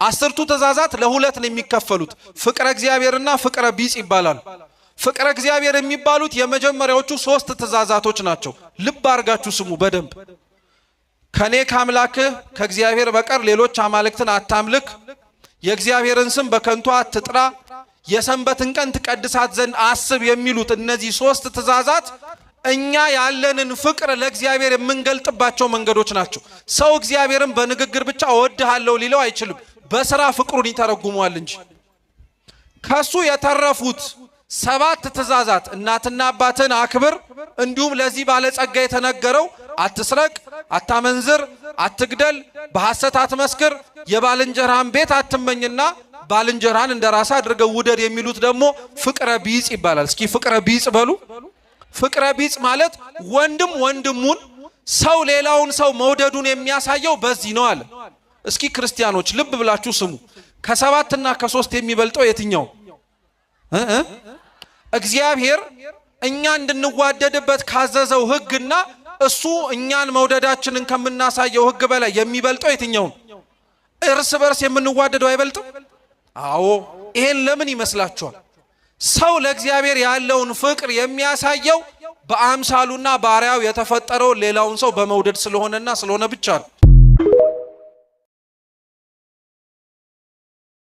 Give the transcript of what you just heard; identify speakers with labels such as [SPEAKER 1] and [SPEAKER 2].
[SPEAKER 1] 10ቱ ትእዛዛት ለሁለት ነው የሚከፈሉት ፍቅረ እግዚአብሔርና ፍቅረ ቢጽ ይባላል ፍቅረ እግዚአብሔር የሚባሉት የመጀመሪያዎቹ 3 ትእዛዛቶች ናቸው ልብ አርጋችሁ ስሙ በደንብ ከኔ ካምላክህ ከእግዚአብሔር በቀር ሌሎች አማልክትን አታምልክ የእግዚአብሔርን ስም በከንቱ አትጥራ የሰንበትን ቀን ትቀድሳት ዘንድ አስብ የሚሉት እነዚህ 3 ትእዛዛት እኛ ያለንን ፍቅር ለእግዚአብሔር የምንገልጥባቸው መንገዶች ናቸው ሰው እግዚአብሔርን በንግግር ብቻ እወድሃለሁ ሊለው አይችልም በስራ ፍቅሩን ይተረጉመዋል እንጂ ከሱ የተረፉት 7 ትእዛዛት እናትና አባትን አክብር እንዲሁም ለዚህ ባለጸጋ የተነገረው አትስረቅ አታመንዝር አትግደል በሐሰት አትመስክር የባልንጀራን ቤት አትመኝና ባልንጀራን እንደራስ አድርገው ውደድ የሚሉት ደግሞ ፍቅረ ቢጽ ይባላል እስኪ ፍቅረ ቢጽ በሉ ፍቅረ ቢጽ ማለት ወንድም ወንድሙን ሰው ሌላውን ሰው መውደዱን የሚያሳየው በዚህ ነው አለ እስኪ ክርስቲያኖች ልብ ብላችሁ ስሙ ከ7 እና ከ3 የሚበልጠው የትኛው እግዚአብሔር እኛ እንድንዋደድበት ካዘዘው ህግና እሱ እኛን መውደዳችንን ከምናሳየው ህግ በላይ የሚበልጠው የትኛው እርስ በርስ የምንዋደደው አይበልጥም አዎ ይሄን ለምን ይመስላችኋል ሰው ለእግዚአብሔር ያለውን ፍቅር የሚያሳየው በአምሳሉና ባሪያው የተፈጠረው ሌላውን ሰው በመውደድ ስለሆነና ስለሆነ ብቻ ነው